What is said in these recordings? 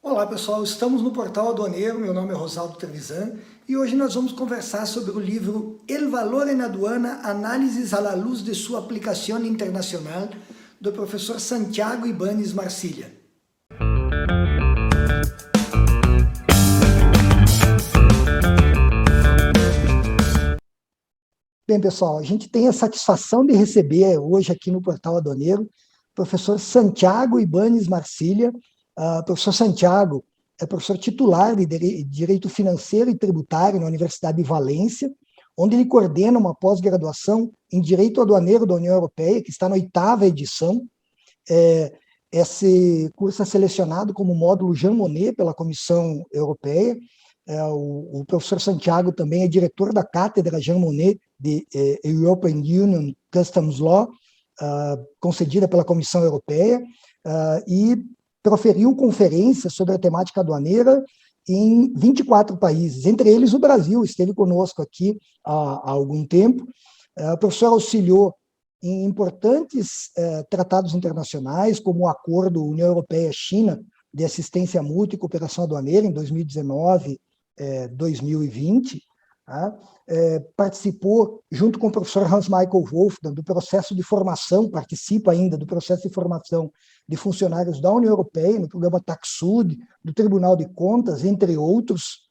Olá pessoal, estamos no Portal Aduaneiro, meu nome é Rosaldo Trevisan e hoje nós vamos conversar sobre o livro El Valor en Aduana, Análises à la Luz de sua Aplicación Internacional, do professor Santiago Ibáñez Marcilha. Bem pessoal, a gente tem a satisfação de receber hoje aqui no Portal Aduaneiro o professor Santiago Ibáñez Marcilha. Professor Santiago é professor titular de Direito Financeiro e Tributário na Universidade de Valência, onde ele coordena uma pós-graduação em Direito Aduaneiro da União Europeia, que está na 8ª edição. Esse curso é selecionado como módulo Jean Monnet pela Comissão Europeia. O professor Santiago também é diretor da Cátedra Jean Monnet de European Union Customs Law, concedida pela Comissão Europeia, e proferiu conferências sobre a temática aduaneira em 24 países, entre eles o Brasil, esteve conosco aqui há algum tempo. O professor auxiliou em importantes tratados internacionais, como o Acordo União Europeia-China de Assistência Mútua e Cooperação Aduaneira, em 2019-2020, participou, junto com o professor Hans-Michael Wolfgang, do processo de formação, participa ainda do processo de formação de funcionários da União Europeia, no programa TAXUD, do Tribunal de Contas, entre outros.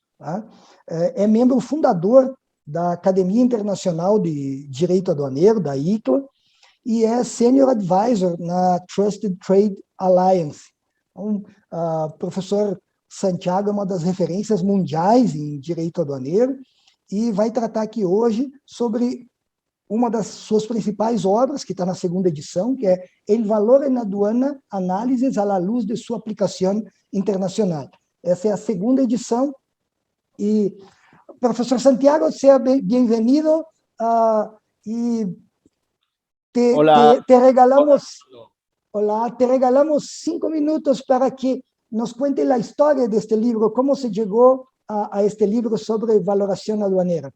É membro fundador da Academia Internacional de Direito Aduaneiro, da ICLA, e é Senior Advisor na Trusted Trade Alliance. Então, professor Santiago é uma das referências mundiais em direito aduaneiro e vai tratar aqui hoje sobre uma das suas principais obras, que está na 2ª edição, que é El Valor en Aduana, Análises à la Luz de sua Aplicación Internacional. Essa é a 2ª edição. E, professor Santiago, seja bem-vindo e te regalamos 5 minutos para que nos cuente a história deste livro, como se chegou a este libro sobre valoración aduanera.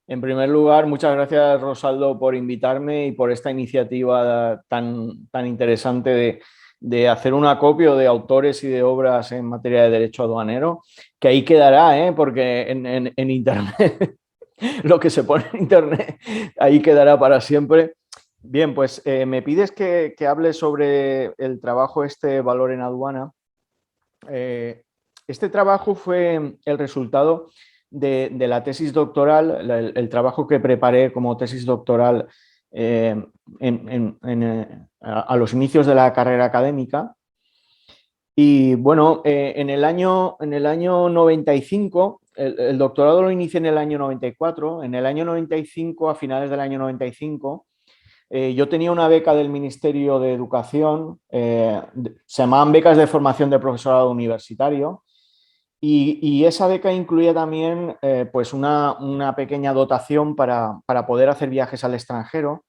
En primer lugar, muchas gracias, Rosaldo, por invitarme y por esta iniciativa tan interesante de hacer un acopio de autores y de obras en materia de derecho aduanero, que ahí quedará, porque en Internet, lo que se pone en Internet, ahí quedará para siempre. Bien, pues me pides que hable sobre el trabajo Valor en Aduana. Este trabajo fue el resultado de la tesis doctoral, el trabajo que preparé como tesis doctoral a los inicios de la carrera académica. Y bueno, en el año 95, el doctorado lo inicié en el año 94, en el año 95, a finales del año 95, yo tenía una beca del Ministerio de Educación, se llamaban becas de formación de profesorado universitario, y esa beca incluía también pues una pequeña dotación para poder hacer viajes al extranjero.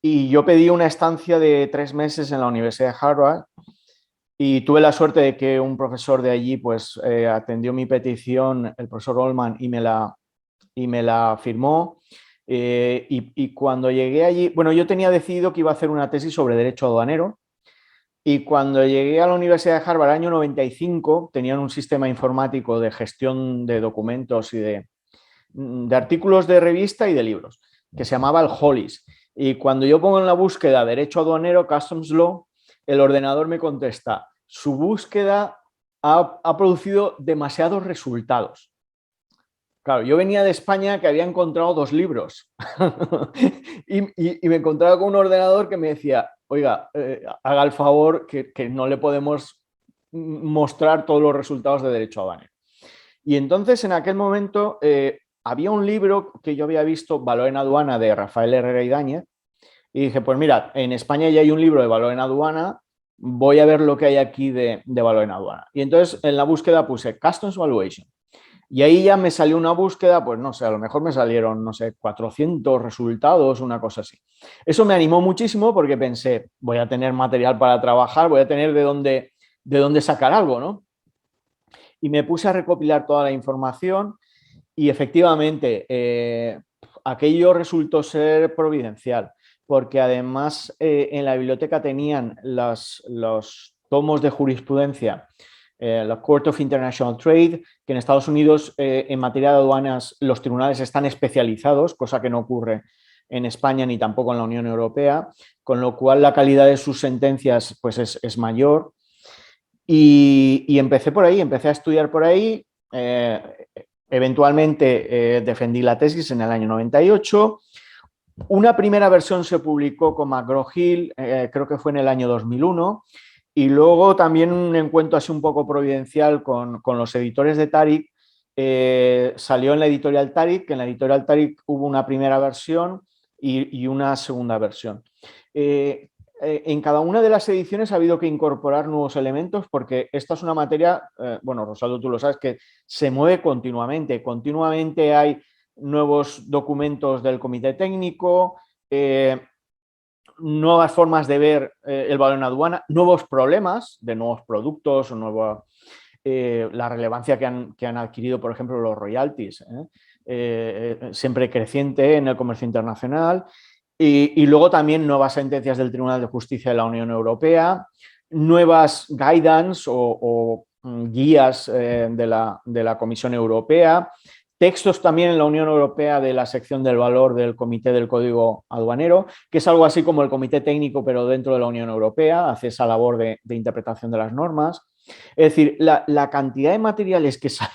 Y yo pedí una estancia de 3 meses en la Universidad de Harvard y tuve la suerte de que un profesor de allí pues atendió mi petición, el profesor Ollman, y me la firmó. Y cuando llegué allí, bueno, yo tenía decidido que iba a hacer una tesis sobre derecho aduanero, y cuando llegué a la Universidad de Harvard, año 95, tenían un sistema informático de gestión de documentos y de artículos de revista y de libros, que se llamaba el Hollis. Y cuando yo pongo en la búsqueda derecho aduanero, Customs Law, el ordenador me contesta: su búsqueda ha producido demasiados resultados. Claro, yo venía de España, que había encontrado 2 libros y me encontraba con un ordenador que me decía: oiga, haga el favor que no le podemos mostrar todos los resultados de derecho aduanero. Y entonces, en aquel momento, había un libro que yo había visto, Valor en Aduana, de Rafael Herrera Ibáñez, y dije: pues mira, en España ya hay un libro de Valor en Aduana, voy a ver lo que hay aquí de Valor en Aduana. Y entonces en la búsqueda puse Customs Valuation. Y ahí ya me salió una búsqueda, pues no sé, a lo mejor me salieron, no sé, 400 resultados, una cosa así. Eso me animó muchísimo porque pensé: voy a tener material para trabajar, voy a tener de dónde sacar algo, ¿no? Y me puse a recopilar toda la información y efectivamente aquello resultó ser providencial, porque además en la biblioteca tenían los tomos de jurisprudencia, la Court of International Trade, que en Estados Unidos en materia de aduanas los tribunales están especializados, cosa que no ocurre en España ni tampoco en la Unión Europea, con lo cual la calidad de sus sentencias pues es mayor. Y empecé por ahí, empecé a estudiar por ahí, eventualmente defendí la tesis en el año 98. Una primera versión se publicó con McGraw-Hill, creo que fue en el año 2001, y luego también un encuentro así un poco providencial con los editores de Tariq, salió en la editorial Tariq, que en la editorial Tariq hubo una primera versión y una segunda versión. En cada una de las ediciones ha habido que incorporar nuevos elementos porque esta es una materia, bueno, Rosaldo, tú lo sabes, que se mueve continuamente. Continuamente hay nuevos documentos del comité técnico, nuevas formas de ver el valor en aduana, nuevos problemas de nuevos productos, o la relevancia que han adquirido, por ejemplo, los royalties, siempre creciente en el comercio internacional. Y luego también nuevas sentencias del Tribunal de Justicia de la Unión Europea, nuevas guidance o guías de la Comisión Europea, textos también en la Unión Europea de la sección del valor del Comité del Código Aduanero, que es algo así como el Comité Técnico, pero dentro de la Unión Europea, hace esa labor de interpretación de las normas. Es decir, la cantidad de materiales que salen,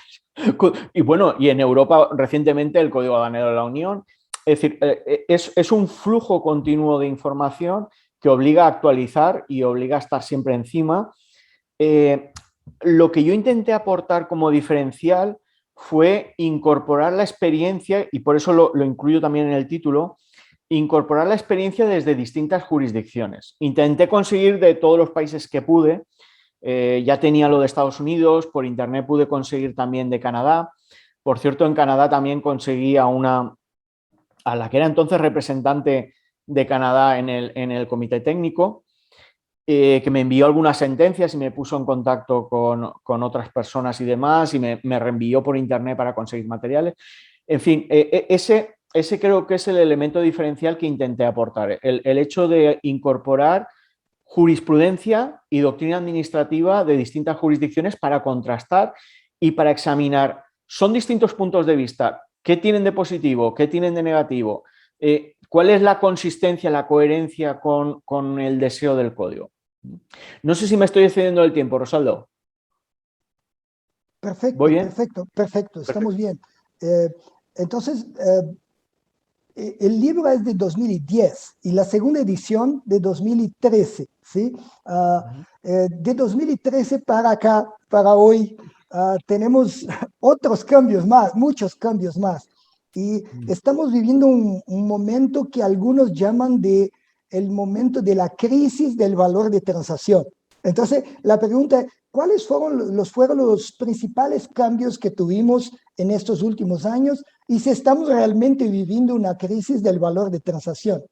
y bueno, y en Europa recientemente el Código Aduanero de la Unión. Es decir, es un flujo continuo de información que obliga a actualizar y obliga a estar siempre encima. Lo que yo intenté aportar como diferencial fue incorporar la experiencia, y por eso lo incluyo también en el título, incorporar la experiencia desde distintas jurisdicciones. Intenté conseguir de todos los países que pude, ya tenía lo de Estados Unidos, por internet pude conseguir también de Canadá. Por cierto, en Canadá también conseguí a la que era entonces representante de Canadá en el comité técnico, que me envió algunas sentencias y me puso en contacto con otras personas y demás, y me reenvió por internet para conseguir materiales. En fin, ese creo que es el elemento diferencial que intenté aportar, el hecho de incorporar jurisprudencia y doctrina administrativa de distintas jurisdicciones para contrastar y para examinar. Son distintos puntos de vista. ¿Qué tienen de positivo? ¿Qué tienen de negativo? ¿Cuál es la consistencia, la coherencia con el deseo del código? No sé si me estoy excediendo del tiempo, Rosaldo. Perfecto, ¿Voy bien? perfecto, estamos bien. Entonces, el libro es de 2010 y la segunda edición de 2013, ¿sí? De 2013 para acá, para hoy, tenemos otros cambios más, muchos cambios más. Y estamos viviendo un momento que algunos llaman de el momento de la crisis del valor de transacción. Entonces, la pregunta es, ¿cuáles fueron los principales cambios que tuvimos en estos últimos años y si estamos realmente viviendo una crisis del valor de transacción?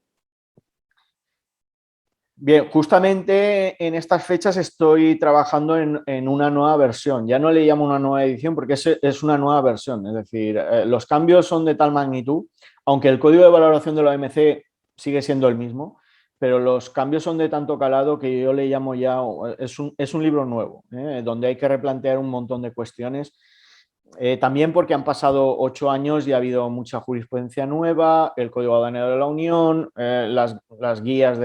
Bien, justamente en estas fechas estoy trabajando en una nueva versión. Ya no le llamo una nueva edición porque es una nueva versión. Es decir, los cambios son de tal magnitud, aunque el código de valoración de la OMC sigue siendo el mismo, pero los cambios son de tanto calado que yo le llamo ya, es un libro nuevo, donde hay que replantear un montón de cuestiones. También porque han pasado 8 años y ha habido mucha jurisprudencia nueva, el Código Aduanero de la Unión, las guías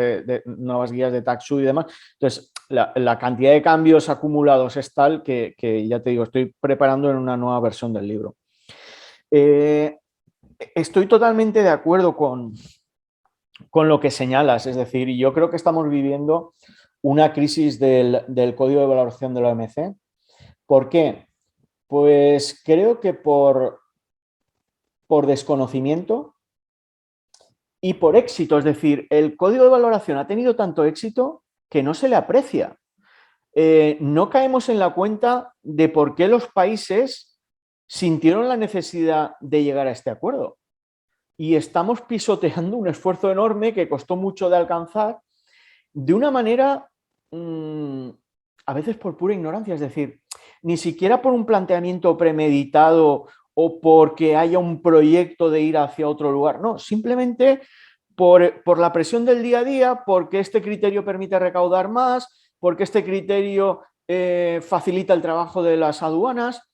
nuevas guías de TaxUD y demás. Entonces, la cantidad de cambios acumulados es tal que ya te digo, estoy preparando en una nueva versión del libro. Estoy totalmente de acuerdo con lo que señalas, es decir, yo creo que estamos viviendo una crisis del Código de Valoración de la OMC. ¿Por qué? Pues creo que por desconocimiento y por éxito. Es decir, el código de valoración ha tenido tanto éxito que no se le aprecia. No caemos en la cuenta de por qué los países sintieron la necesidad de llegar a este acuerdo. Y estamos pisoteando un esfuerzo enorme que costó mucho de alcanzar de una manera, a veces por pura ignorancia. Es decir, ni siquiera por un planteamiento premeditado o porque haya un proyecto de ir hacia otro lugar, no, simplemente por la presión del día a día, porque este criterio permite recaudar más, porque este criterio facilita el trabajo de las aduanas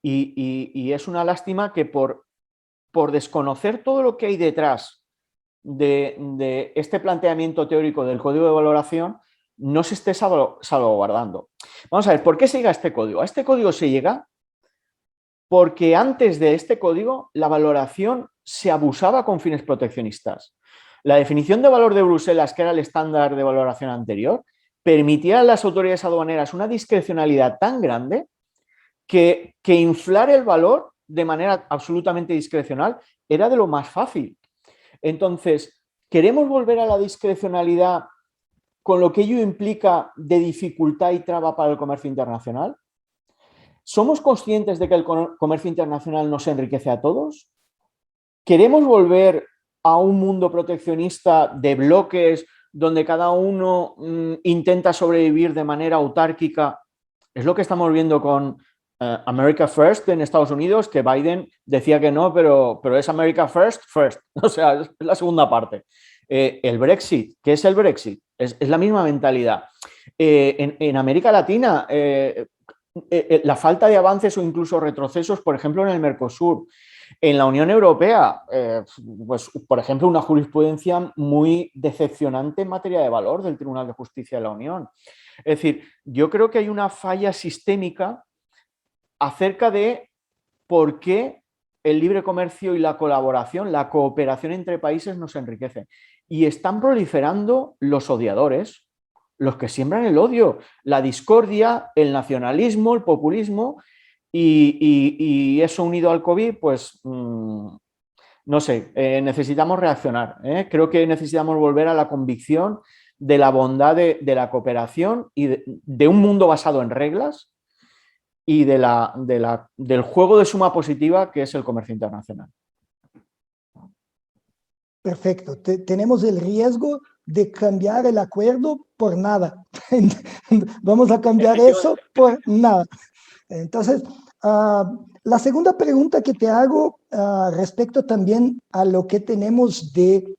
y es una lástima que por desconocer todo lo que hay detrás de este planteamiento teórico del código de valoración, no se esté salvaguardando. Vamos a ver, ¿por qué se llega a este código? A este código se llega porque antes de este código la valoración se abusaba con fines proteccionistas. La definición de valor de Bruselas, que era el estándar de valoración anterior, permitía a las autoridades aduaneras una discrecionalidad tan grande que inflar el valor de manera absolutamente discrecional era de lo más fácil. Entonces, ¿queremos volver a la discrecionalidad con lo que ello implica de dificultad y traba para el comercio internacional? ¿Somos conscientes de que el comercio internacional nos enriquece a todos? ¿Queremos volver a un mundo proteccionista de bloques donde cada uno intenta sobrevivir de manera autárquica? Es lo que estamos viendo con America First en Estados Unidos, que Biden decía que no, pero es America First, first. O sea, es la segunda parte. El Brexit, ¿qué es el Brexit? Es la misma mentalidad. En América Latina, la falta de avances o incluso retrocesos, por ejemplo, en el Mercosur. En la Unión Europea, pues, por ejemplo, una jurisprudencia muy decepcionante en materia de valor del Tribunal de Justicia de la Unión. Es decir, yo creo que hay una falla sistémica acerca de por qué el libre comercio y la colaboración, la cooperación entre países nos enriquece. Y están proliferando los odiadores, los que siembran el odio, la discordia, el nacionalismo, el populismo, y eso unido al COVID, pues no sé, necesitamos reaccionar. Creo que necesitamos volver a la convicción de la bondad de la cooperación y de un mundo basado en reglas y del juego de suma positiva que es el comercio internacional. Perfecto. Tenemos el riesgo de cambiar el acuerdo por nada. Vamos a cambiar eso por nada. Entonces, la segunda pregunta que te hago respecto también a lo que tenemos de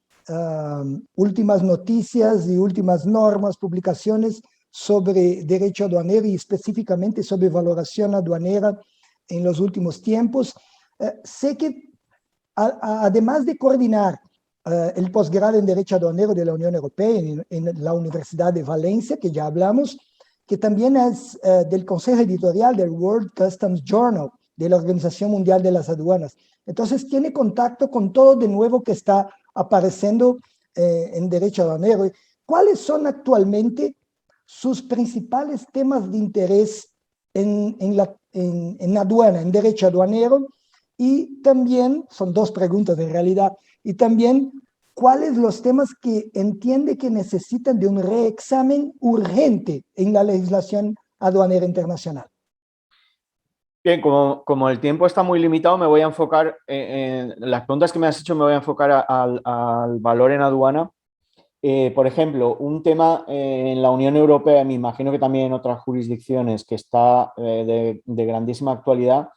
últimas noticias y últimas normas, publicaciones sobre derecho aduanero y específicamente sobre valoración aduanera en los últimos tiempos. Sé que además de coordinar el posgrado en Derecho Aduanero de la Unión Europea en la Universidad de Valencia, que ya hablamos, que también es del Consejo Editorial del World Customs Journal, de la Organización Mundial de las Aduanas. Entonces, tiene contacto con todo de nuevo que está apareciendo en Derecho Aduanero. ¿Cuáles son actualmente sus principales temas de interés en aduana, en Derecho Aduanero? Y también, son dos preguntas en realidad, y también, ¿cuáles los temas que entiende que necesitan de un reexamen urgente en la legislación aduanera internacional? Bien, como el tiempo está muy limitado, me voy a enfocar en las preguntas que me has hecho, me voy a enfocar al valor en aduana. Por ejemplo, un tema en la Unión Europea, me imagino que también en otras jurisdicciones, que está de grandísima actualidad,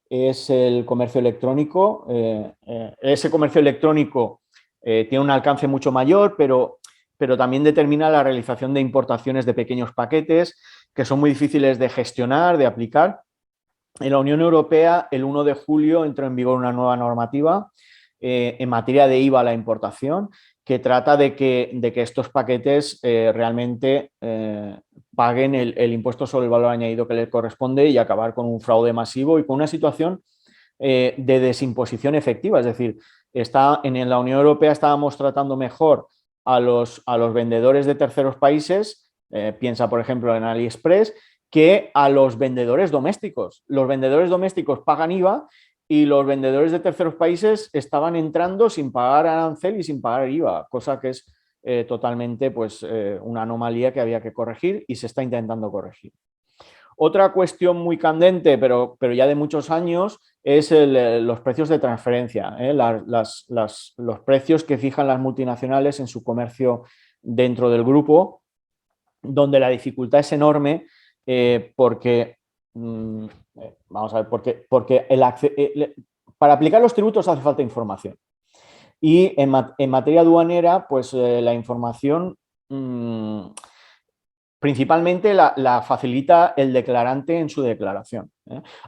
es el comercio electrónico. Ese comercio electrónico tiene un alcance mucho mayor, pero también determina la realización de importaciones de pequeños paquetes que son muy difíciles de gestionar, de aplicar. En la Unión Europea, el 1 de julio entró en vigor una nueva normativa en materia de IVA a la importación, que trata de que estos paquetes realmente paguen el impuesto sobre el valor añadido que les corresponde y acabar con un fraude masivo y con una situación de desimposición efectiva. Es decir, en la Unión Europea estábamos tratando mejor a los vendedores de terceros países, piensa por ejemplo en AliExpress, que a los vendedores domésticos. Los vendedores domésticos pagan IVA y los vendedores de terceros países estaban entrando sin pagar arancel y sin pagar IVA, cosa que es totalmente pues, una anomalía que había que corregir y se está intentando corregir. Otra cuestión muy candente, pero ya de muchos años, es los precios de transferencia, los precios que fijan las multinacionales en su comercio dentro del grupo, donde la dificultad es enorme porque, vamos a ver, porque para aplicar los tributos hace falta información. Y en materia aduanera, pues la información principalmente la facilita el declarante en su declaración.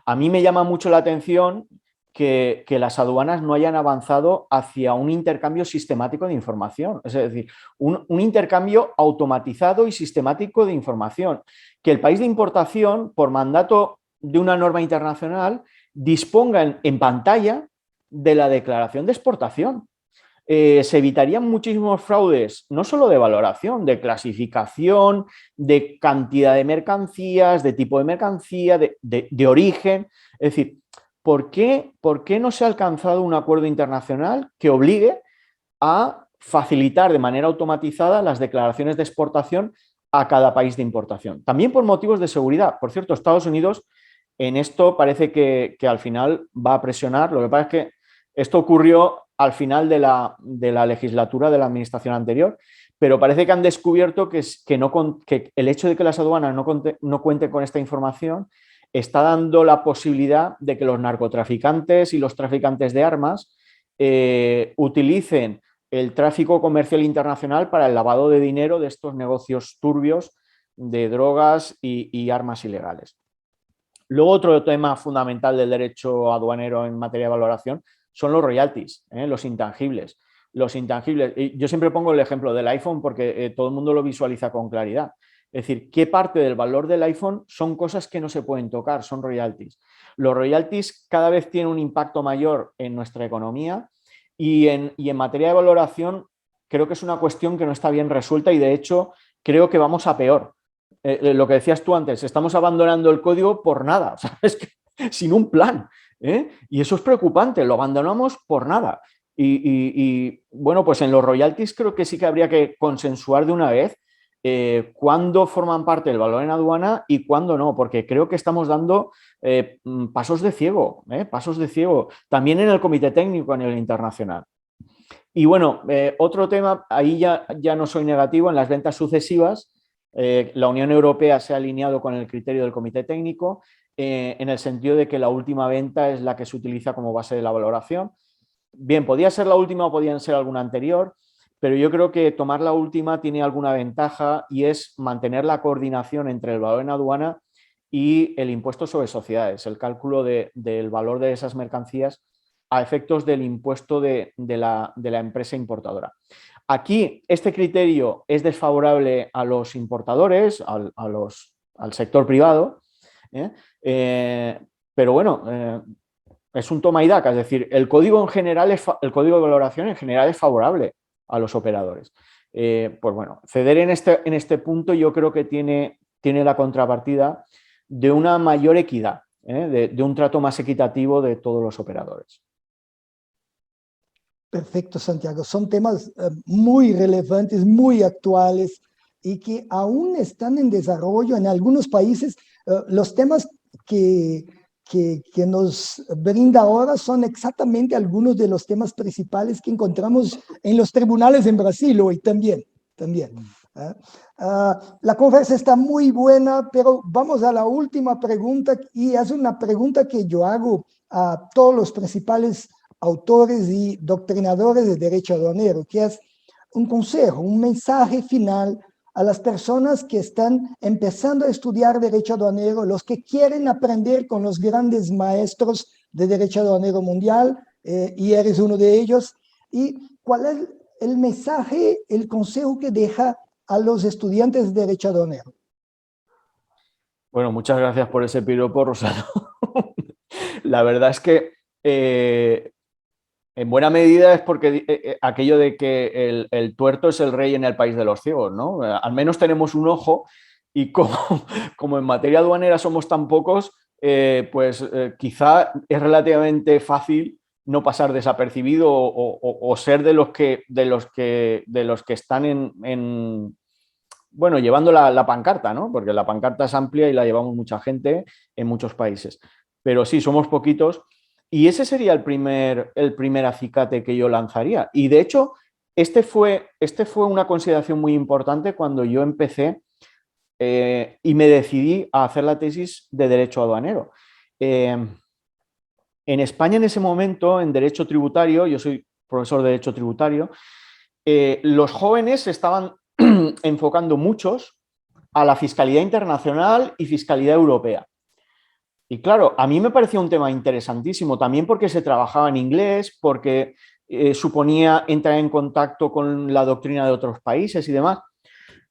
A mí me llama mucho la atención que las aduanas no hayan avanzado hacia un intercambio sistemático de información, es decir, un intercambio automatizado y sistemático de información, que el país de importación, por mandato de una norma internacional, disponga en pantalla de la declaración de exportación. Se evitarían muchísimos fraudes, no solo de valoración, de clasificación, de cantidad de mercancías, de tipo de mercancía, de origen. Es decir, ¿por qué no se ha alcanzado un acuerdo internacional que obligue a facilitar de manera automatizada las declaraciones de exportación a cada país de importación? También por motivos de seguridad. Por cierto, Estados Unidos en esto parece que al final va a presionar. Lo que pasa es que esto ocurrió al final de la legislatura de la administración anterior, pero parece que han descubierto que el hecho de que las aduanas no cuenten con esta información está dando la posibilidad de que los narcotraficantes y los traficantes de armas utilicen el tráfico comercial internacional para el lavado de dinero de estos negocios turbios de drogas y armas ilegales. Luego, otro tema fundamental del derecho aduanero en materia de valoración son los royalties, los intangibles. Los intangibles. Yo siempre pongo el ejemplo del iPhone porque todo el mundo lo visualiza con claridad. Es decir, ¿qué parte del valor del iPhone son cosas que no se pueden tocar? Son royalties. Los royalties cada vez tienen un impacto mayor en nuestra economía y en materia de valoración creo que es una cuestión que no está bien resuelta y de hecho creo que vamos a peor. Lo que decías tú antes, estamos abandonando el código por nada, ¿sabes? Sin un plan. Y eso es preocupante, lo abandonamos por nada. Bueno, pues en los royalties creo que sí que habría que consensuar de una vez cuándo forman parte del valor en aduana y cuándo no, porque creo que estamos dando pasos de ciego, pasos de ciego, también en el comité técnico a nivel internacional. Y bueno, otro tema, ahí ya no soy negativo, en las ventas sucesivas, la Unión Europea se ha alineado con el criterio del comité técnico en el sentido de que la última venta es la que se utiliza como base de la valoración. Bien, podía ser la última o podían ser alguna anterior, pero yo creo que tomar la última tiene alguna ventaja y es mantener la coordinación entre el valor en aduana y el impuesto sobre sociedades, el cálculo del valor de esas mercancías a efectos del impuesto de la empresa importadora. Aquí este criterio es desfavorable a los importadores, al sector privado, pero bueno, es un toma y daca, es decir, el código de valoración en general es favorable a los operadores. Pues bueno, ceder en este punto yo creo que tiene la contrapartida de una mayor equidad, de un trato más equitativo de todos los operadores. Perfecto, Santiago. Son temas muy relevantes, muy actuales y que aún están en desarrollo en algunos países. Los temas que nos brinda ahora son exactamente algunos de los temas principales que encontramos en los tribunales en Brasil hoy también. La conversa está muy buena, pero vamos a la última pregunta y es una pregunta que yo hago a todos los principales autores y doctrinadores de derecho aduanero, que es un consejo, un mensaje final a las personas que están empezando a estudiar derecho aduanero, los que quieren aprender con los grandes maestros de derecho aduanero mundial, y eres uno de ellos. ¿Y cuál es el mensaje, el consejo que deja a los estudiantes de derecho aduanero? Bueno, muchas gracias por ese piropo, Rosado. La verdad es que en buena medida es porque aquello de que el tuerto es el rey en el país de los ciegos, ¿no? Al menos tenemos un ojo y como en materia aduanera somos tan pocos, pues quizá es relativamente fácil no pasar desapercibido o ser de los que están bueno, llevando la pancarta, ¿no? Porque la pancarta es amplia y la llevamos mucha gente en muchos países. Pero sí, somos poquitos. Y ese sería el primer acicate que yo lanzaría. Y de hecho, este fue una consideración muy importante cuando yo empecé y me decidí a hacer la tesis de Derecho Aduanero. En España en ese momento, en Derecho Tributario, yo soy profesor de Derecho Tributario, los jóvenes se estaban enfocando muchos a la fiscalidad internacional y fiscalidad europea. Y claro, a mí me parecía un tema interesantísimo, también porque se trabajaba en inglés, porque suponía entrar en contacto con la doctrina de otros países y demás,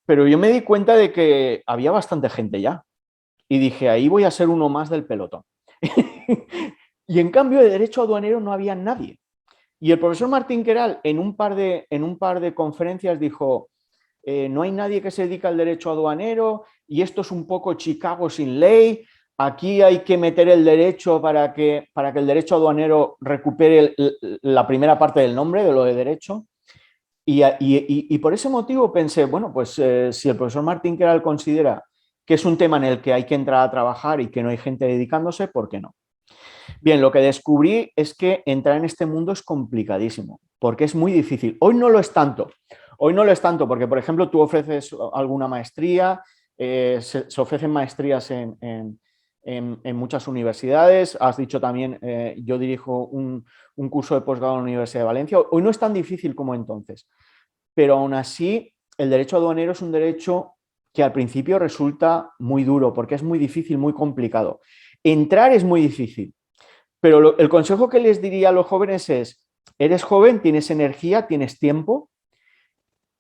pero yo me di cuenta de que había bastante gente ya. Y dije, ahí voy a ser uno más del pelotón. Y en cambio de derecho aduanero no había nadie. Y el profesor Martín Queral en un par de conferencias dijo, no hay nadie que se dedique al derecho aduanero y esto es un poco Chicago sin ley, aquí hay que meter el derecho para que el derecho aduanero recupere la primera parte del nombre de lo de derecho. Y por ese motivo pensé, bueno, pues si el profesor Martín Queral considera que es un tema en el que hay que entrar a trabajar y que no hay gente dedicándose, ¿por qué no? Bien, lo que descubrí es que entrar en este mundo es complicadísimo, porque es muy difícil. Hoy no lo es tanto. Hoy no lo es tanto porque, por ejemplo, tú ofreces alguna maestría, se ofrecen maestrías en muchas universidades. Has dicho también, yo dirijo un curso de posgrado en la Universidad de Valencia. Hoy no es tan difícil como entonces, pero aún así el derecho aduanero es un derecho que al principio resulta muy duro porque es muy difícil, muy complicado. Entrar es muy difícil. Pero el consejo que les diría a los jóvenes es, eres joven, tienes energía, tienes tiempo,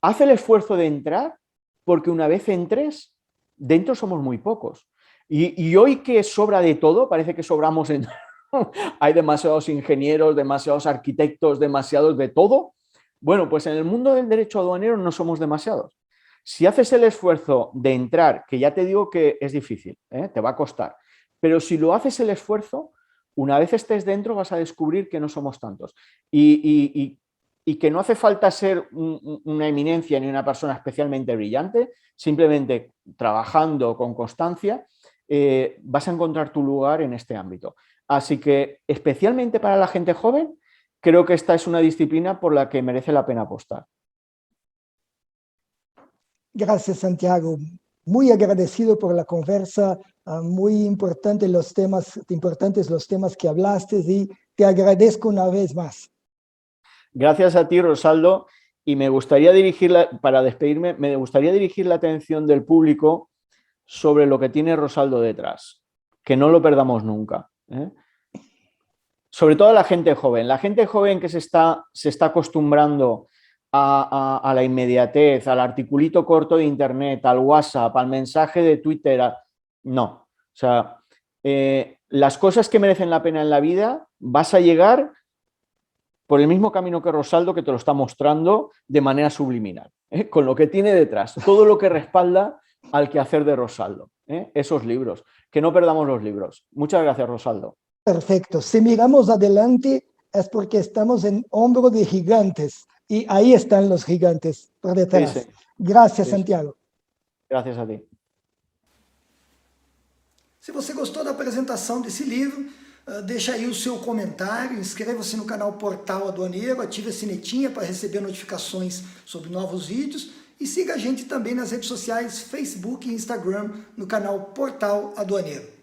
haz el esfuerzo de entrar, porque una vez entres, dentro somos muy pocos. Y hoy que sobra de todo, parece que sobramos en... Hay demasiados ingenieros, demasiados arquitectos, demasiados de todo. Bueno, pues en el mundo del derecho aduanero no somos demasiados. Si haces el esfuerzo de entrar, que ya te digo que es difícil, te va a costar, pero si lo haces el esfuerzo, una vez estés dentro vas a descubrir que no somos tantos y que no hace falta ser una eminencia ni una persona especialmente brillante, simplemente trabajando con constancia vas a encontrar tu lugar en este ámbito. Así que, especialmente para la gente joven, creo que esta es una disciplina por la que merece la pena apostar. Gracias, Santiago. Muy agradecido por la conversa, muy importantes los temas que hablaste y te agradezco una vez más. Gracias a ti, Rosaldo, y me gustaría para despedirme, me gustaría dirigir la atención del público sobre lo que tiene Rosaldo detrás, que no lo perdamos nunca. Sobre todo la gente joven que se está acostumbrando a la inmediatez, al articulito corto de internet, al WhatsApp, al mensaje de Twitter. No, o sea, las cosas que merecen la pena en la vida vas a llegar por el mismo camino que Rosaldo, que te lo está mostrando de manera subliminal, con lo que tiene detrás, todo lo que respalda al quehacer de Rosaldo, esos libros. Que no perdamos los libros. Muchas gracias, Rosaldo. Perfecto. Si miramos adelante es porque estamos en hombro de gigantes y ahí están los gigantes por detrás. Sí, sí. Gracias, Sí, Santiago. Gracias a ti. Se você gostou da apresentação desse livro, deixa aí o seu comentário, inscreva-se no canal Portal Aduaneiro, ative a sinetinha para receber notificações sobre novos vídeos e siga a gente também nas redes sociais, Facebook e Instagram, no canal Portal Aduaneiro.